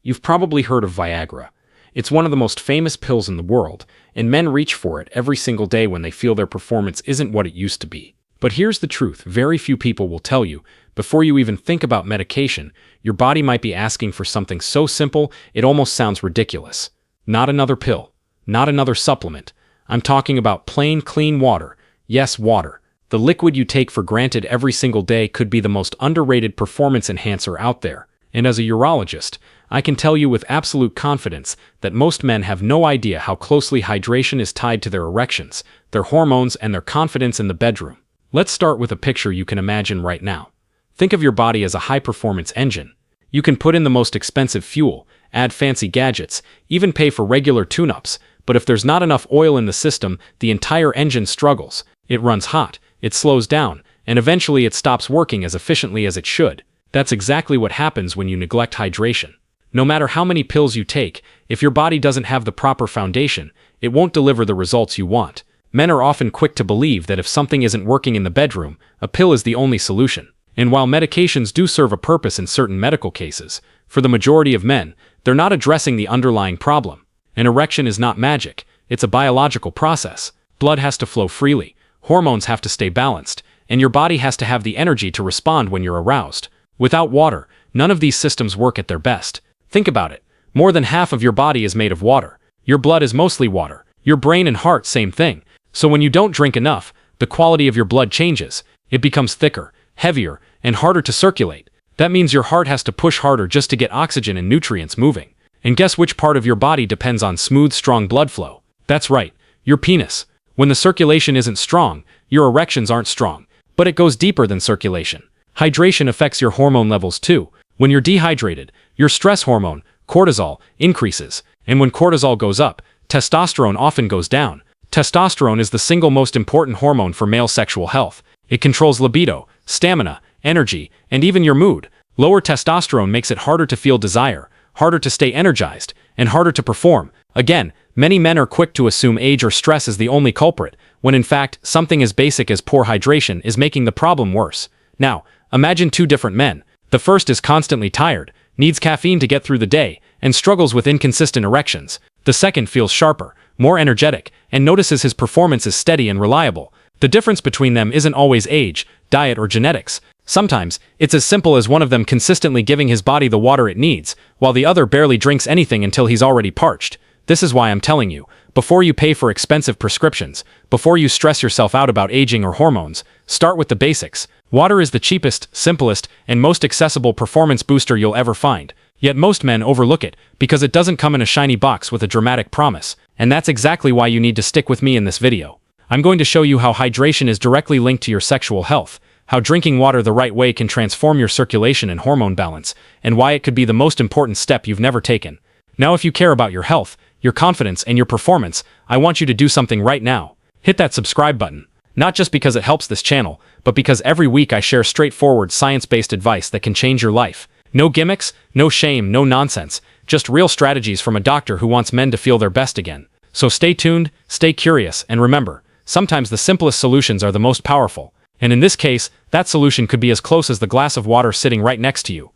You've probably heard of Viagra. It's one of the most famous pills in the world, and men reach for it every single day when they feel their performance isn't what it used to be. But here's the truth: very few people will tell you, before you even think about medication, your body might be asking for something so simple it almost sounds ridiculous. Not another pill. Not another supplement. I'm talking about plain, clean water. Yes, water. The liquid you take for granted every single day could be the most underrated performance enhancer out there. And as a urologist, I can tell you with absolute confidence that most men have no idea how closely hydration is tied to their erections, their hormones, and their confidence in the bedroom. Let's start with a picture you can imagine right now. Think of your body as a high-performance engine. You can put in the most expensive fuel, add fancy gadgets, even pay for regular tune-ups, but if there's not enough oil in the system, the entire engine struggles. It runs hot, it slows down, and eventually it stops working as efficiently as it should. That's exactly what happens when you neglect hydration. No matter how many pills you take, if your body doesn't have the proper foundation, it won't deliver the results you want. Men are often quick to believe that if something isn't working in the bedroom, a pill is the only solution. And while medications do serve a purpose in certain medical cases, for the majority of men, they're not addressing the underlying problem. An erection is not magic, it's a biological process. Blood has to flow freely, hormones have to stay balanced, and your body has to have the energy to respond when you're aroused. Without water, none of these systems work at their best. Think about it. More than half of your body is made of water. Your blood is mostly water. Your brain and heart, same thing. So when you don't drink enough, the quality of your blood changes. It becomes thicker, heavier, and harder to circulate. That means your heart has to push harder just to get oxygen and nutrients moving. And guess which part of your body depends on smooth, strong blood flow? That's right, your penis. When the circulation isn't strong, your erections aren't strong. But it goes deeper than circulation. Hydration affects your hormone levels too. When you're dehydrated, your stress hormone, cortisol, increases. And when cortisol goes up, testosterone often goes down. Testosterone is the single most important hormone for male sexual health. It controls libido, stamina, energy, and even your mood. Lower testosterone makes it harder to feel desire, harder to stay energized, and harder to perform. Again, many men are quick to assume age or stress is the only culprit, when in fact, something as basic as poor hydration is making the problem worse. Now, imagine two different men. The first is constantly tired, needs caffeine to get through the day, and struggles with inconsistent erections. The second feels sharper, more energetic, and notices his performance is steady and reliable. The difference between them isn't always age, diet, or genetics. Sometimes, it's as simple as one of them consistently giving his body the water it needs, while the other barely drinks anything until he's already parched. This is why I'm telling you, before you pay for expensive prescriptions, before you stress yourself out about aging or hormones, start with the basics. Water is the cheapest, simplest, and most accessible performance booster you'll ever find. Yet most men overlook it, because it doesn't come in a shiny box with a dramatic promise. And that's exactly why you need to stick with me in this video. I'm going to show you how hydration is directly linked to your sexual health, how drinking water the right way can transform your circulation and hormone balance, and why it could be the most important step you've never taken. Now, if you care about your health, your confidence, and your performance, I want you to do something right now. Hit that subscribe button. Not just because it helps this channel, but because every week I share straightforward, science-based advice that can change your life. No gimmicks, no shame, no nonsense, just real strategies from a doctor who wants men to feel their best again. So stay tuned, stay curious, and remember, sometimes the simplest solutions are the most powerful. And in this case, that solution could be as close as the glass of water sitting right next to you.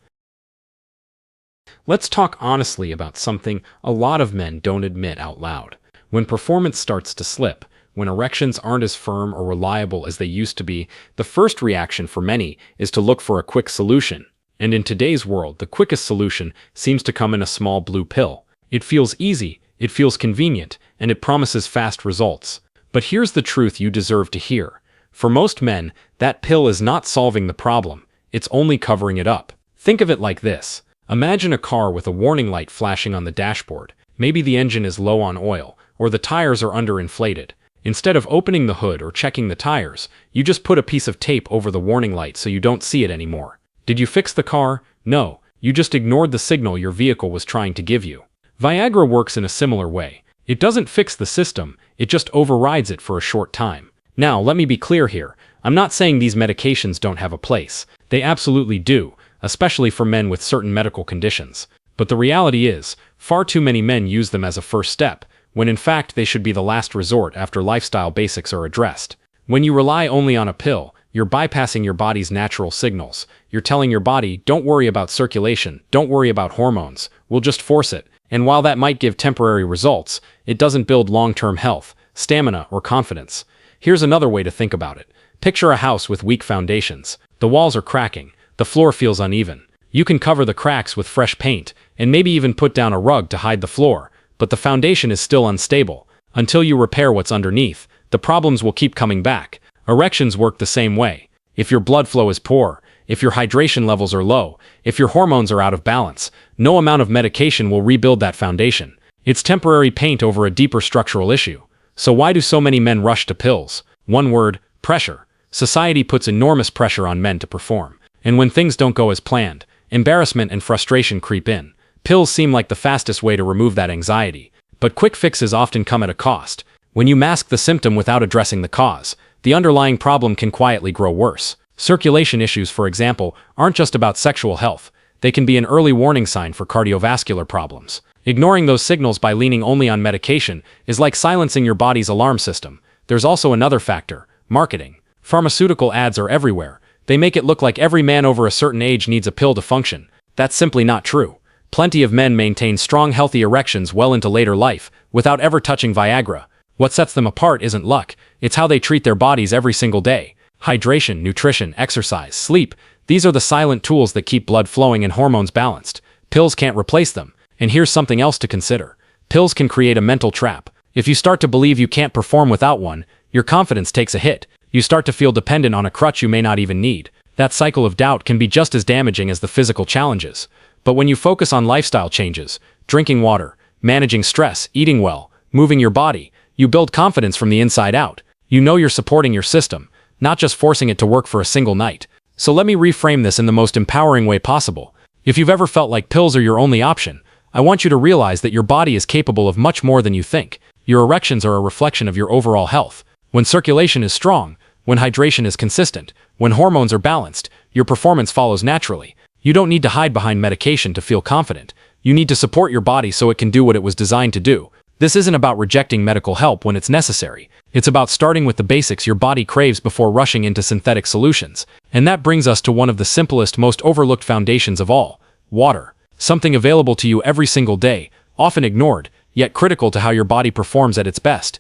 Let's talk honestly about something a lot of men don't admit out loud. When performance starts to slip, when erections aren't as firm or reliable as they used to be, the first reaction for many is to look for a quick solution. And in today's world, the quickest solution seems to come in a small blue pill. It feels easy, it feels convenient, and it promises fast results. But here's the truth you deserve to hear. For most men, that pill is not solving the problem, it's only covering it up. Think of it like this. Imagine a car with a warning light flashing on the dashboard. Maybe the engine is low on oil, or the tires are underinflated. Instead of opening the hood or checking the tires, you just put a piece of tape over the warning light so you don't see it anymore. Did you fix the car? No, you just ignored the signal your vehicle was trying to give you. Viagra works in a similar way. It doesn't fix the system, it just overrides it for a short time. Now, let me be clear here. I'm not saying these medications don't have a place. They absolutely do, especially for men with certain medical conditions. But the reality is, far too many men use them as a first step, when in fact they should be the last resort after lifestyle basics are addressed. When you rely only on a pill, You're bypassing your body's natural signals. You're telling your body, don't worry about circulation, don't worry about hormones, we'll just force it. And while that might give temporary results, it doesn't build long-term health, stamina, or confidence. Here's another way to think about it. Picture a house with weak foundations. The walls are cracking, the floor feels uneven. You can cover the cracks with fresh paint, and maybe even put down a rug to hide the floor, but the foundation is still unstable. Until you repair what's underneath, the problems will keep coming back. Erections work the same way. If your blood flow is poor, if your hydration levels are low, if your hormones are out of balance, no amount of medication will rebuild that foundation. It's temporary paint over a deeper structural issue. So why do so many men rush to pills? One word: pressure. Society puts enormous pressure on men to perform. And when things don't go as planned, embarrassment and frustration creep in. Pills seem like the fastest way to remove that anxiety. But quick fixes often come at a cost. When you mask the symptom without addressing the cause, the underlying problem can quietly grow worse. Circulation issues, for example, aren't just about sexual health. They can be an early warning sign for cardiovascular problems. Ignoring those signals by leaning only on medication is like silencing your body's alarm system. There's also another factor: marketing. Pharmaceutical ads are everywhere. They make it look like every man over a certain age needs a pill to function. That's simply not true. Plenty of men maintain strong, healthy erections well into later life, without ever touching Viagra. What sets them apart isn't luck, it's how they treat their bodies every single day. Hydration, nutrition, exercise, sleep, these are the silent tools that keep blood flowing and hormones balanced. Pills can't replace them. And here's something else to consider. Pills can create a mental trap. If you start to believe you can't perform without one, your confidence takes a hit. You start to feel dependent on a crutch you may not even need. That cycle of doubt can be just as damaging as the physical challenges. But when you focus on lifestyle changes, drinking water, managing stress, eating well, moving your body, you build confidence from the inside out. You know you're supporting your system, not just forcing it to work for a single night. So let me reframe this in the most empowering way possible. If you've ever felt like pills are your only option, I want you to realize that your body is capable of much more than you think. Your erections are a reflection of your overall health. When circulation is strong, when hydration is consistent, when hormones are balanced, your performance follows naturally. You don't need to hide behind medication to feel confident. You need to support your body so it can do what it was designed to do. This isn't about rejecting medical help when it's necessary. It's about starting with the basics your body craves before rushing into synthetic solutions. And that brings us to one of the simplest, most overlooked foundations of all: water. Something available to you every single day, often ignored, yet critical to how your body performs at its best.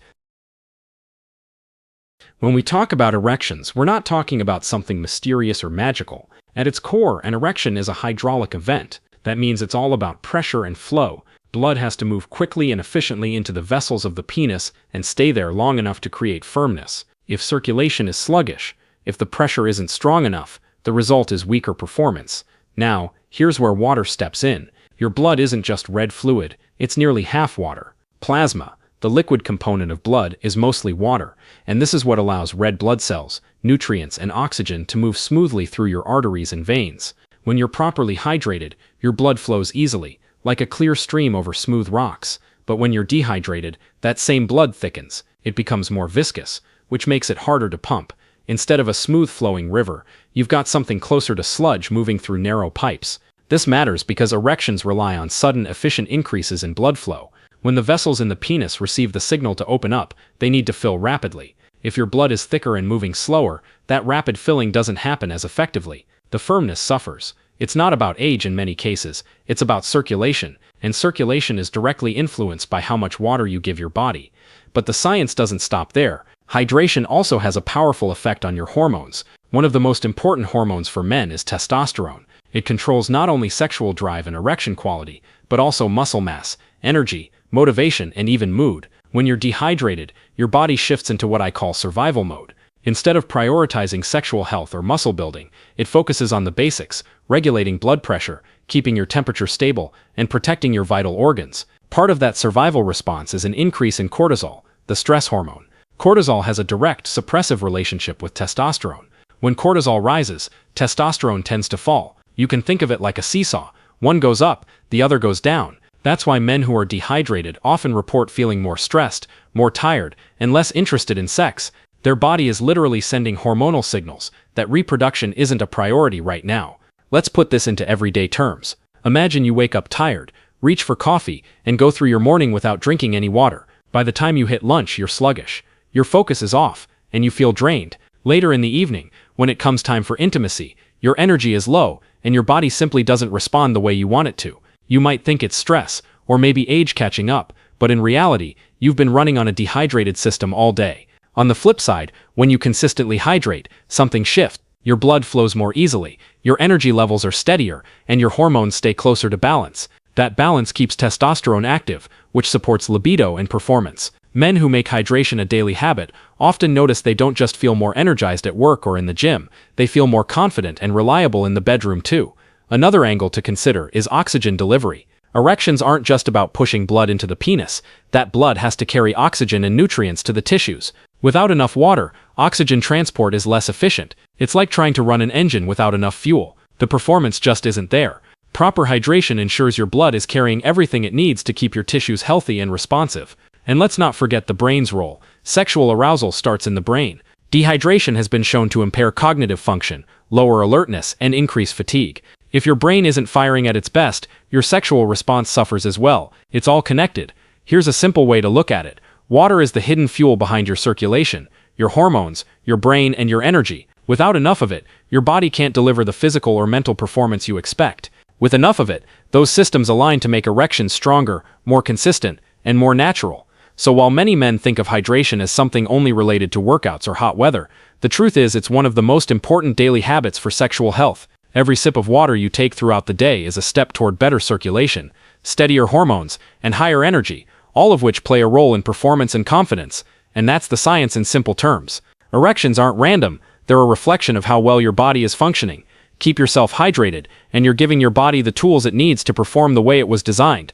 When we talk about erections, we're not talking about something mysterious or magical. At its core, an erection is a hydraulic event. That means it's all about pressure and flow. Blood has to move quickly and efficiently into the vessels of the penis and stay there long enough to create firmness. If circulation is sluggish, if the pressure isn't strong enough, the result is weaker performance. Now, here's where water steps in. Your blood isn't just red fluid, it's nearly half water. Plasma, the liquid component of blood, is mostly water, and this is what allows red blood cells, nutrients, and oxygen to move smoothly through your arteries and veins. When you're properly hydrated, your blood flows easily, like a clear stream over smooth rocks. But when you're dehydrated, that same blood thickens. It becomes more viscous, which makes it harder to pump. Instead of a smooth-flowing river, you've got something closer to sludge moving through narrow pipes. This matters because erections rely on sudden, efficient increases in blood flow. When the vessels in the penis receive the signal to open up, they need to fill rapidly. If your blood is thicker and moving slower, that rapid filling doesn't happen as effectively. The firmness suffers. It's not about age in many cases, it's about circulation, and circulation is directly influenced by how much water you give your body. But the science doesn't stop there. Hydration also has a powerful effect on your hormones. One of the most important hormones for men is testosterone. It controls not only sexual drive and erection quality, but also muscle mass, energy, motivation, and even mood. When you're dehydrated, your body shifts into what I call survival mode. Instead of prioritizing sexual health or muscle building, it focuses on the basics: regulating blood pressure, keeping your temperature stable, and protecting your vital organs. Part of that survival response is an increase in cortisol, the stress hormone. Cortisol has a direct, suppressive relationship with testosterone. When cortisol rises, testosterone tends to fall. You can think of it like a seesaw. One goes up, the other goes down. That's why men who are dehydrated often report feeling more stressed, more tired, and less interested in sex. Their body is literally sending hormonal signals that reproduction isn't a priority right now. Let's put this into everyday terms. Imagine you wake up tired, reach for coffee, and go through your morning without drinking any water. By the time you hit lunch, you're sluggish. Your focus is off, and you feel drained. Later in the evening, when it comes time for intimacy, your energy is low, and your body simply doesn't respond the way you want it to. You might think it's stress, or maybe age catching up, but in reality, you've been running on a dehydrated system all day. On the flip side, when you consistently hydrate, something shifts. Your blood flows more easily, your energy levels are steadier, and your hormones stay closer to balance. That balance keeps testosterone active, which supports libido and performance. Men who make hydration a daily habit often notice they don't just feel more energized at work or in the gym, they feel more confident and reliable in the bedroom too. Another angle to consider is oxygen delivery. Erections aren't just about pushing blood into the penis. That blood has to carry oxygen and nutrients to the tissues. Without enough water, oxygen transport is less efficient. It's like trying to run an engine without enough fuel. The performance just isn't there. Proper hydration ensures your blood is carrying everything it needs to keep your tissues healthy and responsive. And let's not forget the brain's role. Sexual arousal starts in the brain. Dehydration has been shown to impair cognitive function, lower alertness, and increase fatigue. If your brain isn't firing at its best, your sexual response suffers as well. It's all connected. Here's a simple way to look at it. Water is the hidden fuel behind your circulation, your hormones, your brain, and your energy. Without enough of it, your body can't deliver the physical or mental performance you expect. With enough of it, those systems align to make erections stronger, more consistent, and more natural. So while many men think of hydration as something only related to workouts or hot weather, the truth is it's one of the most important daily habits for sexual health. Every sip of water you take throughout the day is a step toward better circulation, steadier hormones, and higher energy, all of which play a role in performance and confidence, and that's the science in simple terms. Erections aren't random, they're a reflection of how well your body is functioning. Keep yourself hydrated, and you're giving your body the tools it needs to perform the way it was designed.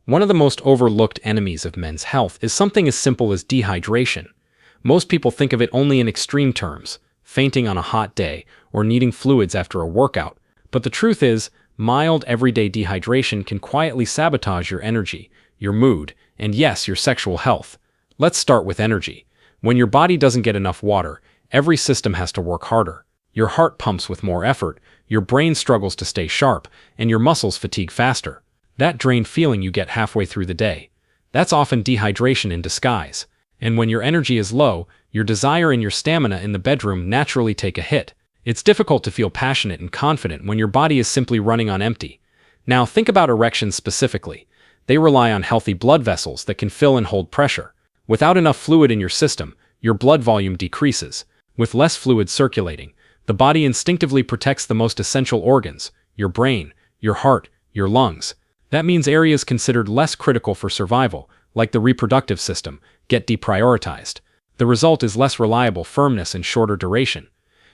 One of the most overlooked enemies of men's health is something as simple as dehydration. Most people think of it only in extreme terms, fainting on a hot day, or needing fluids after a workout. But the truth is, mild everyday dehydration can quietly sabotage your energy, your mood, and yes, your sexual health. Let's start with energy. When your body doesn't get enough water, every system has to work harder. Your heart pumps with more effort, your brain struggles to stay sharp, and your muscles fatigue faster. That drained feeling you get halfway through the day. That's often dehydration in disguise. And when your energy is low, your desire and your stamina in the bedroom naturally take a hit. It's difficult to feel passionate and confident when your body is simply running on empty. Now think about erections specifically. They rely on healthy blood vessels that can fill and hold pressure. Without enough fluid in your system, your blood volume decreases. With less fluid circulating, the body instinctively protects the most essential organs, your brain, your heart, your lungs. That means areas considered less critical for survival, like the reproductive system, get deprioritized. The result is less reliable firmness and shorter duration.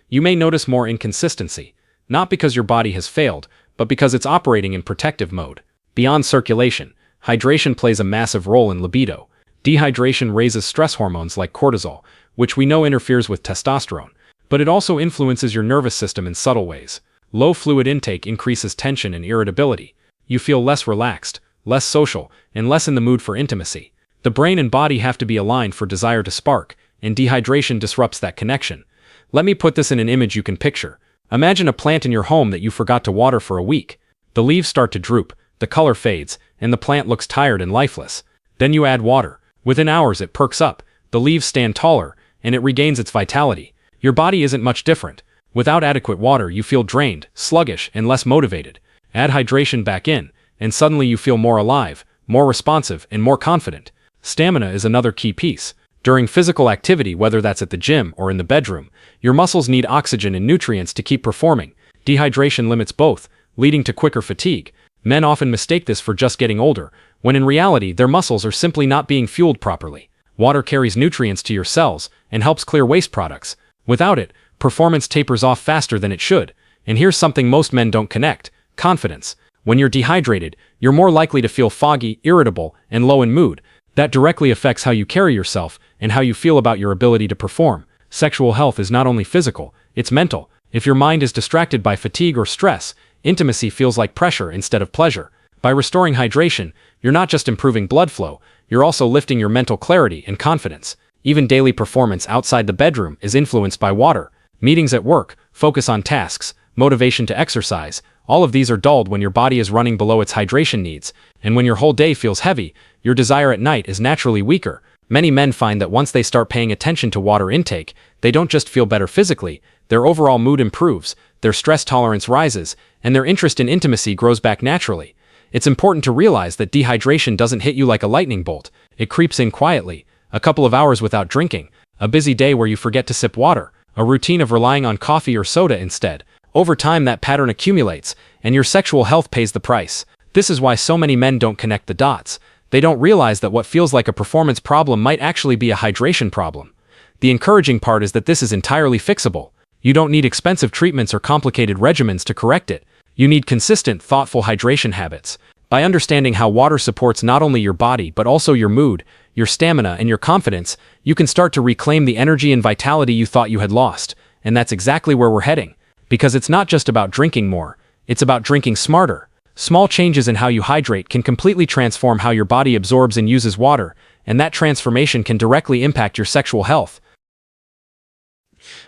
You may notice more inconsistency, not because your body has failed, but because it's operating in protective mode. Beyond circulation, hydration plays a massive role in libido. Dehydration raises stress hormones like cortisol, which we know interferes with testosterone, but it also influences your nervous system in subtle ways. Low fluid intake increases tension and irritability. You feel less relaxed, less social, and less in the mood for intimacy. The brain and body have to be aligned for desire to spark, and dehydration disrupts that connection. Let me put this in an image you can picture. Imagine a plant in your home that you forgot to water for a week. The leaves start to droop, the color fades, and the plant looks tired and lifeless. Then you add water. Within hours it perks up, the leaves stand taller, and it regains its vitality. Your body isn't much different. Without adequate water you feel drained, sluggish, and less motivated. Add hydration back in, and suddenly you feel more alive, more responsive, and more confident. Stamina is another key piece. During physical activity, whether that's at the gym or in the bedroom, your muscles need oxygen and nutrients to keep performing. Dehydration limits both, leading to quicker fatigue. Men often mistake this for just getting older, when in reality their muscles are simply not being fueled properly. Water carries nutrients to your cells and helps clear waste products. Without it, performance tapers off faster than it should. And here's something most men don't connect: confidence. When you're dehydrated, you're more likely to feel foggy, irritable, and low in mood. That directly affects how you carry yourself and how you feel about your ability to perform. Sexual health is not only physical, it's mental. If your mind is distracted by fatigue or stress, intimacy feels like pressure instead of pleasure. By restoring hydration, you're not just improving blood flow, you're also lifting your mental clarity and confidence. Even daily performance outside the bedroom is influenced by water. Meetings at work, focus on tasks, motivation to exercise, all of these are dulled when your body is running below its hydration needs, and when your whole day feels heavy, your desire at night is naturally weaker. Many men find that once they start paying attention to water intake, they don't just feel better physically, their overall mood improves, their stress tolerance rises, and their interest in intimacy grows back naturally. It's important to realize that dehydration doesn't hit you like a lightning bolt. It creeps in quietly. A couple of hours without drinking, a busy day where you forget to sip water, a routine of relying on coffee or soda instead. Over time, that pattern accumulates, and your sexual health pays the price. This is why so many men don't connect the dots. They don't realize that what feels like a performance problem might actually be a hydration problem. The encouraging part is that this is entirely fixable. You don't need expensive treatments or complicated regimens to correct it. You need consistent, thoughtful hydration habits. By understanding how water supports not only your body but also your mood, your stamina, and your confidence, you can start to reclaim the energy and vitality you thought you had lost. And that's exactly where we're heading. Because it's not just about drinking more, it's about drinking smarter. Small changes in how you hydrate can completely transform how your body absorbs and uses water, and that transformation can directly impact your sexual health.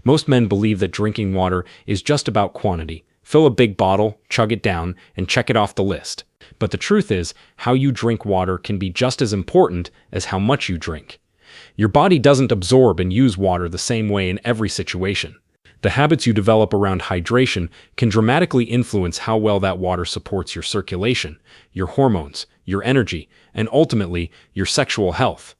Most men believe that drinking water is just about quantity. Fill a big bottle, chug it down, and check it off the list. But the truth is, how you drink water can be just as important as how much you drink. Your body doesn't absorb and use water the same way in every situation. The habits you develop around hydration can dramatically influence how well that water supports your circulation, your hormones, your energy, and ultimately, your sexual health.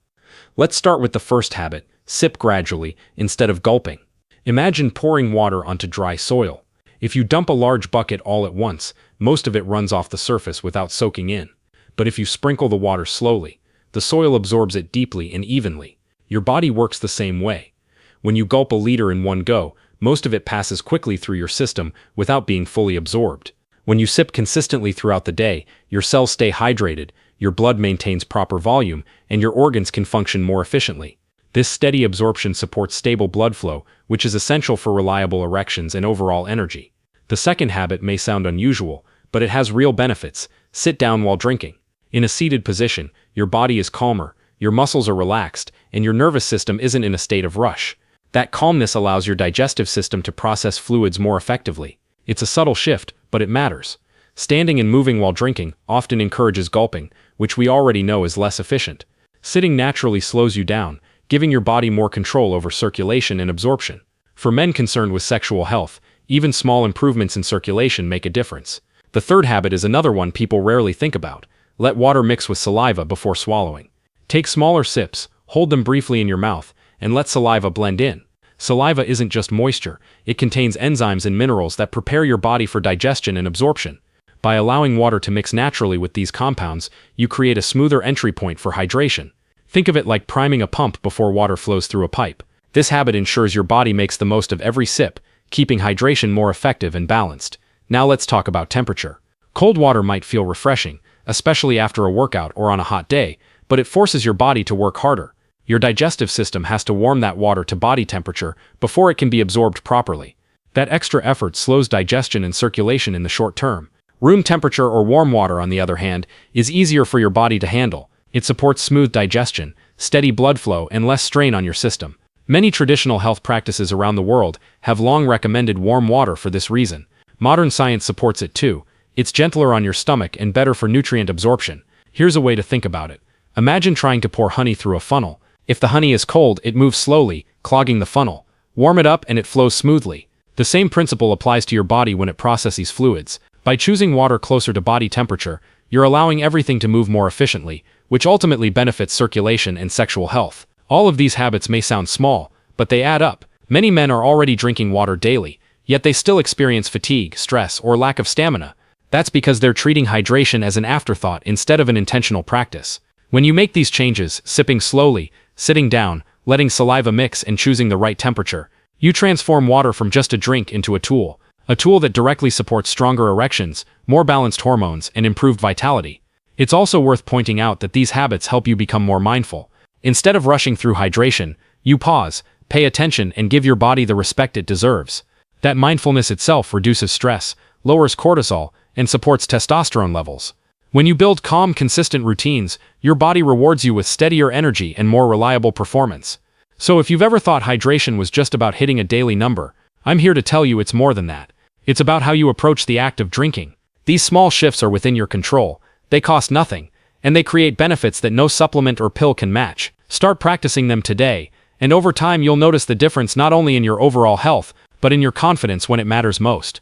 Let's start with the first habit: sip gradually instead of gulping. Imagine pouring water onto dry soil. If you dump a large bucket all at once, most of it runs off the surface without soaking in. But if you sprinkle the water slowly, the soil absorbs it deeply and evenly. Your body works the same way. When you gulp a liter in one go, most of it passes quickly through your system without being fully absorbed. When you sip consistently throughout the day, your cells stay hydrated, your blood maintains proper volume, and your organs can function more efficiently. This steady absorption supports stable blood flow, which is essential for reliable erections and overall energy. The second habit may sound unusual, but it has real benefits. Sit down while drinking. In a seated position, your body is calmer, your muscles are relaxed, and your nervous system isn't in a state of rush. That calmness allows your digestive system to process fluids more effectively. It's a subtle shift, but it matters. Standing and moving while drinking often encourages gulping, which we already know is less efficient. Sitting naturally slows you down, giving your body more control over circulation and absorption. For men concerned with sexual health, even small improvements in circulation make a difference. The third habit is another one people rarely think about. Let water mix with saliva before swallowing. Take smaller sips, hold them briefly in your mouth, and let saliva blend in. Saliva isn't just moisture, it contains enzymes and minerals that prepare your body for digestion and absorption. By allowing water to mix naturally with these compounds, you create a smoother entry point for hydration. Think of it like priming a pump before water flows through a pipe. This habit ensures your body makes the most of every sip, keeping hydration more effective and balanced. Now let's talk about temperature. Cold water might feel refreshing, especially after a workout or on a hot day, but it forces your body to work harder. Your digestive system has to warm that water to body temperature before it can be absorbed properly. That extra effort slows digestion and circulation in the short term. Room temperature or warm water, on the other hand, is easier for your body to handle. It supports smooth digestion, steady blood flow, and less strain on your system. Many traditional health practices around the world have long recommended warm water for this reason. Modern science supports it too. It's gentler on your stomach and better for nutrient absorption. Here's a way to think about it. Imagine trying to pour honey through a funnel. If the honey is cold, it moves slowly, clogging the funnel. Warm it up and it flows smoothly. The same principle applies to your body when it processes fluids. By choosing water closer to body temperature, you're allowing everything to move more efficiently, which ultimately benefits circulation and sexual health. All of these habits may sound small, but they add up. Many men are already drinking water daily, yet they still experience fatigue, stress, or lack of stamina. That's because they're treating hydration as an afterthought instead of an intentional practice. When you make these changes, sipping slowly, sitting down, letting saliva mix, and choosing the right temperature, you transform water from just a drink into a tool that directly supports stronger erections, more balanced hormones, and improved vitality. It's also worth pointing out that these habits help you become more mindful. Instead of rushing through hydration, you pause, pay attention, and give your body the respect it deserves. That mindfulness itself reduces stress, lowers cortisol, and supports testosterone levels. When you build calm, consistent routines, your body rewards you with steadier energy and more reliable performance. So if you've ever thought hydration was just about hitting a daily number, I'm here to tell you it's more than that. It's about how you approach the act of drinking. These small shifts are within your control, they cost nothing, and they create benefits that no supplement or pill can match. Start practicing them today, and over time you'll notice the difference not only in your overall health, but in your confidence when it matters most.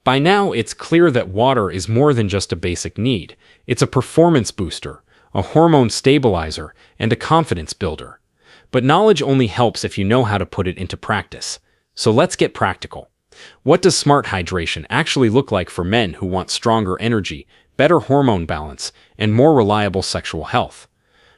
By now, it's clear that water is more than just a basic need. It's a performance booster, a hormone stabilizer, and a confidence builder. But knowledge only helps if you know how to put it into practice. So let's get practical. What does smart hydration actually look like for men who want stronger energy, better hormone balance, and more reliable sexual health?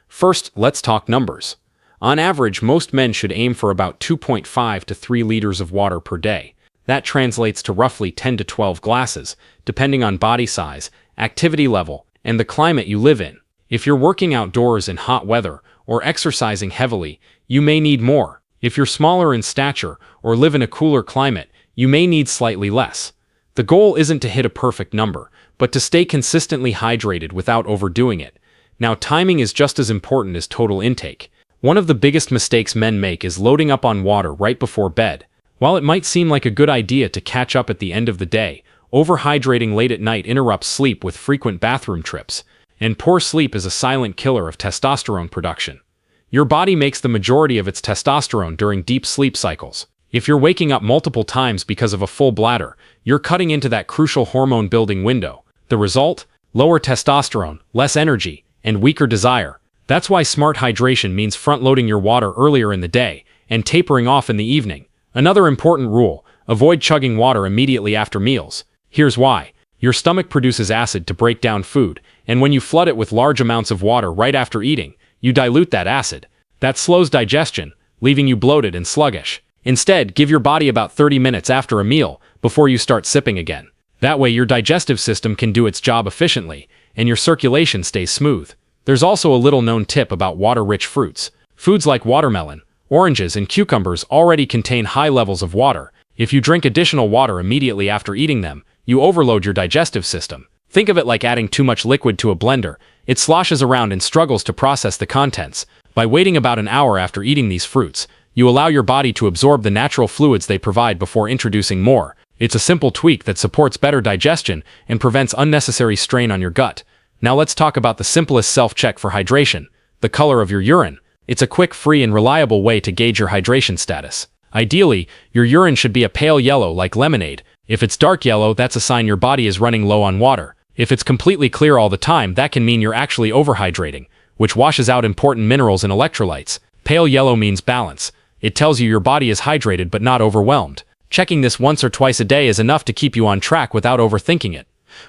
First, let's talk numbers. On average, most men should aim for about 2.5 to 3 liters of water per day. That translates to roughly 10 to 12 glasses, depending on body size, activity level, and the climate you live in. If you're working outdoors in hot weather or exercising heavily, you may need more. If you're smaller in stature or live in a cooler climate, you may need slightly less. The goal isn't to hit a perfect number, but to stay consistently hydrated without overdoing it. Now, timing is just as important as total intake. One of the biggest mistakes men make is loading up on water right before bed. While it might seem like a good idea to catch up at the end of the day, overhydrating late at night interrupts sleep with frequent bathroom trips, and poor sleep is a silent killer of testosterone production. Your body makes the majority of its testosterone during deep sleep cycles. If you're waking up multiple times because of a full bladder, you're cutting into that crucial hormone-building window. The result? Lower testosterone, less energy, and weaker desire. That's why smart hydration means front-loading your water earlier in the day and tapering off in the evening. Another important rule: avoid chugging water immediately after meals. Here's why. Your stomach produces acid to break down food, and when you flood it with large amounts of water right after eating, you dilute that acid. That slows digestion, leaving you bloated and sluggish. Instead, give your body about 30 minutes after a meal before you start sipping again. That way your digestive system can do its job efficiently, and your circulation stays smooth. There's also a little-known tip about water-rich fruits. Foods like watermelon, oranges, and cucumbers already contain high levels of water. If you drink additional water immediately after eating them, you overload your digestive system. Think of it like adding too much liquid to a blender. It sloshes around and struggles to process the contents. By waiting about an hour after eating these fruits, you allow your body to absorb the natural fluids they provide before introducing more. It's a simple tweak that supports better digestion and prevents unnecessary strain on your gut. Now let's talk about the simplest self-check for hydration: the color of your urine. It's a quick, free, and reliable way to gauge your hydration status. Ideally, your urine should be a pale yellow like lemonade. If it's dark yellow, that's a sign your body is running low on water. If it's completely clear all the time, that can mean you're actually overhydrating, which washes out important minerals and electrolytes. Pale yellow means balance. It tells you your body is hydrated but not overwhelmed. Checking this once or twice a day is enough to keep you on track without overthinking it.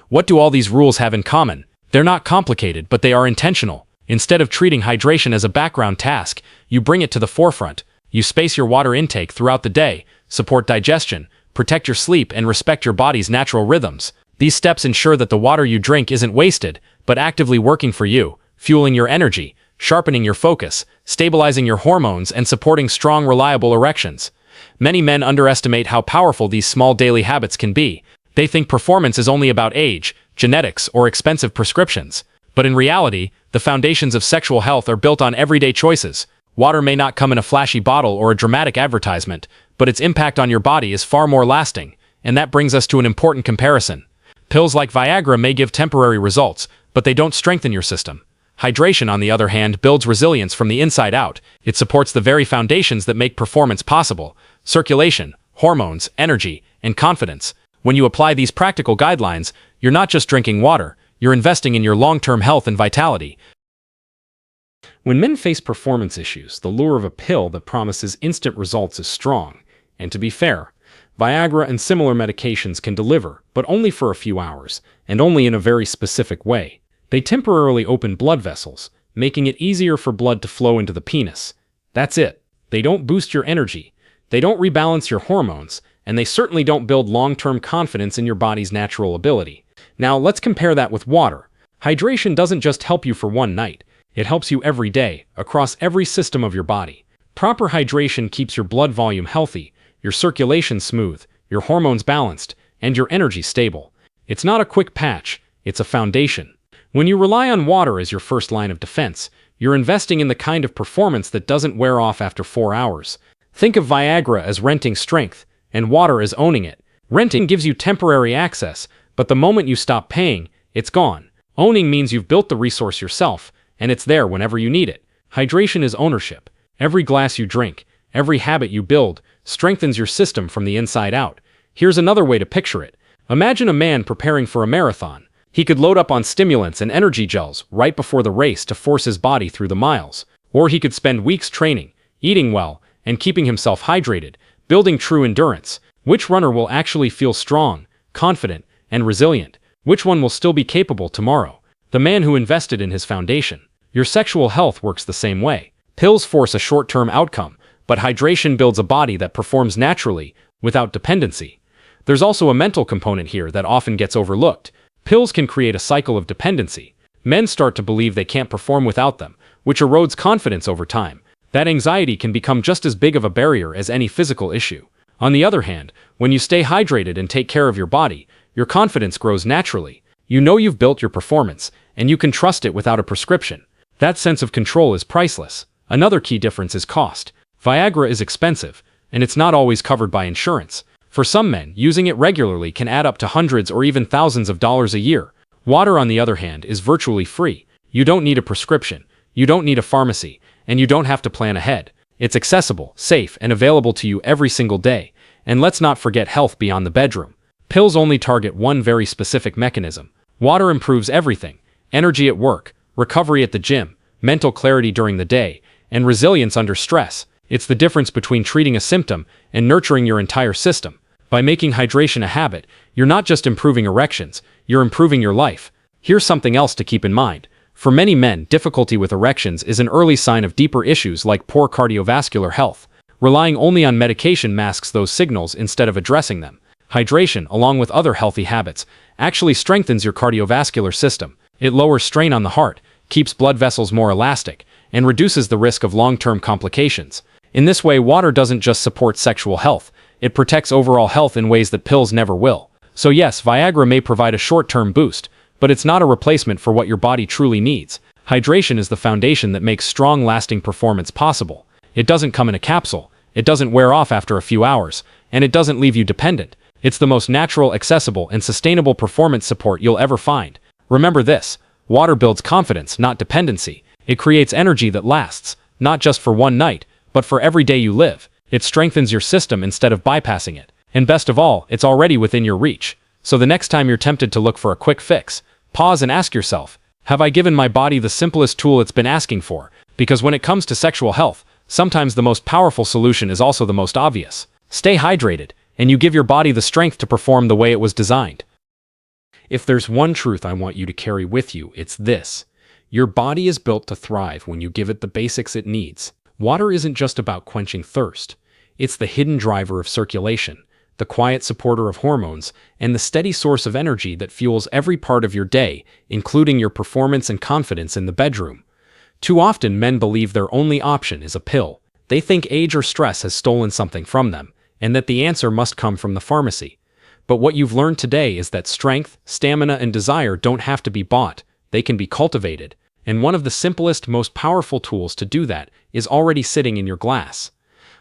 What do all these rules have in common? They're not complicated, but they are intentional. Instead of treating hydration as a background task, you bring it to the forefront. You space your water intake throughout the day, support digestion, protect your sleep, and respect your body's natural rhythms. These steps ensure that the water you drink isn't wasted, but actively working for you, fueling your energy, sharpening your focus, stabilizing your hormones, and supporting strong, reliable erections. Many men underestimate how powerful these small daily habits can be. They think performance is only about age, genetics, or expensive prescriptions. But in reality, the foundations of sexual health are built on everyday choices. Water may not come in a flashy bottle or a dramatic advertisement, but its impact on your body is far more lasting. And that brings us to an important comparison. Pills like Viagra may give temporary results, but they don't strengthen your system. Hydration, on the other hand, builds resilience from the inside out. It supports the very foundations that make performance possible: circulation, hormones, energy, and confidence. When you apply these practical guidelines, you're not just drinking water, you're investing in your long-term health and vitality. When men face performance issues, the lure of a pill that promises instant results is strong. And to be fair, Viagra and similar medications can deliver, but only for a few hours, and only in a very specific way. They temporarily open blood vessels, making it easier for blood to flow into the penis. That's it. They don't boost your energy, they don't rebalance your hormones, and they certainly don't build long-term confidence in your body's natural ability. Now, let's compare that with water. Hydration doesn't just help you for one night. It helps you every day, across every system of your body. Proper hydration keeps your blood volume healthy, your circulation smooth, your hormones balanced, and your energy stable. It's not a quick patch, it's a foundation. When you rely on water as your first line of defense, you're investing in the kind of performance that doesn't wear off after 4 hours. Think of Viagra as renting strength, and water as owning it. Renting gives you temporary access, but the moment you stop paying, it's gone. Owning means you've built the resource yourself, and it's there whenever you need it. Hydration is ownership. Every glass you drink, every habit you build, strengthens your system from the inside out. Here's another way to picture it. Imagine a man preparing for a marathon. He could load up on stimulants and energy gels right before the race to force his body through the miles. Or he could spend weeks training, eating well, and keeping himself hydrated, building true endurance. Which runner will actually feel strong, confident, and resilient? Which one will still be capable tomorrow? The man who invested in his foundation. Your sexual health works the same way. Pills force a short-term outcome, but hydration builds a body that performs naturally, without dependency. There's also a mental component here that often gets overlooked. Pills can create a cycle of dependency. Men start to believe they can't perform without them, which erodes confidence over time. That anxiety can become just as big of a barrier as any physical issue. On the other hand, when you stay hydrated and take care of your body, your confidence grows naturally. You know you've built your performance, and you can trust it without a prescription. That sense of control is priceless. Another key difference is cost. Viagra is expensive, and it's not always covered by insurance. For some men, using it regularly can add up to hundreds or even thousands of dollars a year. Water, on the other hand, is virtually free. You don't need a prescription, you don't need a pharmacy, and you don't have to plan ahead. It's accessible, safe, and available to you every single day. And let's not forget health beyond the bedroom. Pills only target one very specific mechanism. Water improves everything: energy at work, recovery at the gym, mental clarity during the day, and resilience under stress. It's the difference between treating a symptom and nurturing your entire system. By making hydration a habit, you're not just improving erections, you're improving your life. Here's something else to keep in mind. For many men, difficulty with erections is an early sign of deeper issues like poor cardiovascular health. Relying only on medication masks those signals instead of addressing them. Hydration, along with other healthy habits, actually strengthens your cardiovascular system. It lowers strain on the heart, keeps blood vessels more elastic, and reduces the risk of long-term complications. In this way, water doesn't just support sexual health, it protects overall health in ways that pills never will. So yes, Viagra may provide a short-term boost, but it's not a replacement for what your body truly needs. Hydration is the foundation that makes strong, lasting performance possible. It doesn't come in a capsule, it doesn't wear off after a few hours, and it doesn't leave you dependent. It's the most natural, accessible, and sustainable performance support you'll ever find. Remember this: water builds confidence, not dependency. It creates energy that lasts, not just for one night, but for every day you live. It strengthens your system instead of bypassing it. And best of all, it's already within your reach. So the next time you're tempted to look for a quick fix, pause and ask yourself, have I given my body the simplest tool it's been asking for? Because when it comes to sexual health, sometimes the most powerful solution is also the most obvious. Stay hydrated, and you give your body the strength to perform the way it was designed. If there's one truth I want you to carry with you, it's this: your body is built to thrive when you give it the basics it needs. Water isn't just about quenching thirst. It's the hidden driver of circulation, the quiet supporter of hormones, and the steady source of energy that fuels every part of your day, including your performance and confidence in the bedroom. Too often, men believe their only option is a pill. They think age or stress has stolen something from them, and that the answer must come from the pharmacy. But what you've learned today is that strength, stamina, and desire don't have to be bought. They can be cultivated. And one of the simplest, most powerful tools to do that is already sitting in your glass.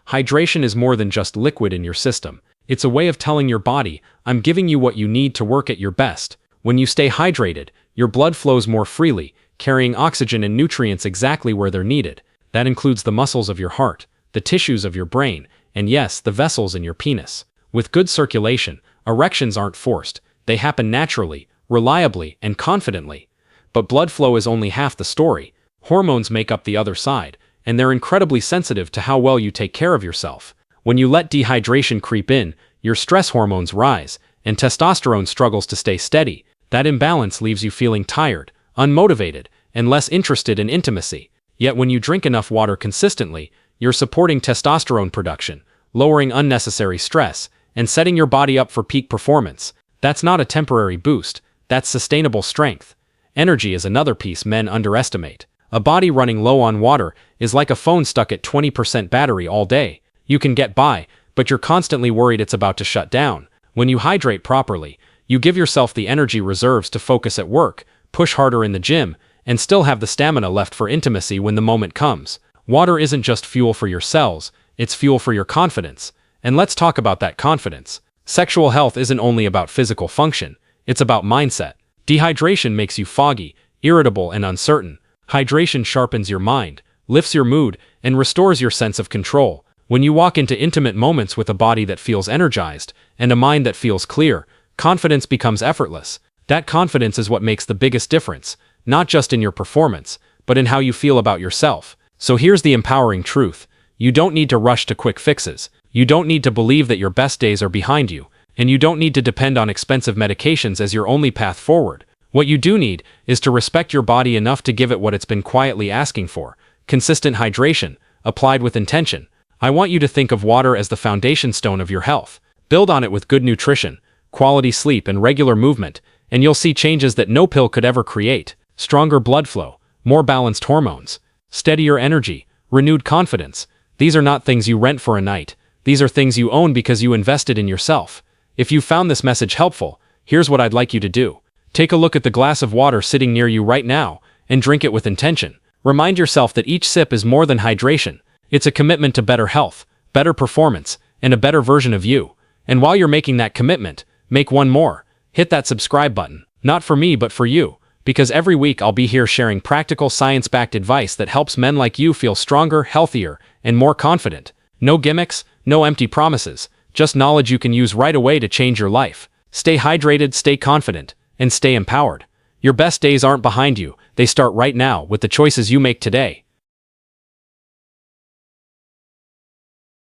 Hydration is more than just liquid in your system. It's a way of telling your body, I'm giving you what you need to work at your best. When you stay hydrated, your blood flows more freely, carrying oxygen and nutrients exactly where they're needed. That includes the muscles of your heart, the tissues of your brain, and yes, the vessels in your penis. With good circulation, erections aren't forced. They happen naturally, reliably, and confidently. But blood flow is only half the story. Hormones make up the other side, and they're incredibly sensitive to how well you take care of yourself. When you let dehydration creep in, your stress hormones rise, and testosterone struggles to stay steady. That imbalance leaves you feeling tired, unmotivated, and less interested in intimacy. Yet when you drink enough water consistently, you're supporting testosterone production, lowering unnecessary stress, and setting your body up for peak performance. That's not a temporary boost, that's sustainable strength. Energy is another piece men underestimate. A body running low on water is like a phone stuck at 20% battery all day. You can get by, but you're constantly worried it's about to shut down. When you hydrate properly, you give yourself the energy reserves to focus at work, push harder in the gym, and still have the stamina left for intimacy when the moment comes. Water isn't just fuel for your cells, it's fuel for your confidence. And let's talk about that confidence. Sexual health isn't only about physical function, it's about mindset. Dehydration makes you foggy, irritable, and uncertain. Hydration sharpens your mind, lifts your mood, and restores your sense of control. When you walk into intimate moments with a body that feels energized and a mind that feels clear, confidence becomes effortless. That confidence is what makes the biggest difference, not just in your performance, but in how you feel about yourself. So here's the empowering truth. You don't need to rush to quick fixes. You don't need to believe that your best days are behind you, and you don't need to depend on expensive medications as your only path forward. What you do need is to respect your body enough to give it what it's been quietly asking for: consistent hydration, applied with intention. I want you to think of water as the foundation stone of your health. Build on it with good nutrition, quality sleep, and regular movement, and you'll see changes that no pill could ever create. Stronger blood flow, more balanced hormones, steadier energy, renewed confidence. These are not things you rent for a night. These are things you own because you invested in yourself. If you found this message helpful, here's what I'd like you to do. Take a look at the glass of water sitting near you right now and drink it with intention. Remind yourself that each sip is more than hydration. It's a commitment to better health, better performance, and a better version of you. And while you're making that commitment, make one more. Hit that subscribe button. Not for me, but for you. Because every week I'll be here sharing practical, science-backed advice that helps men like you feel stronger, healthier, and more confident. No gimmicks, no empty promises, just knowledge you can use right away to change your life. Stay hydrated, stay confident, and stay empowered. Your best days aren't behind you. They start right now with the choices you make today.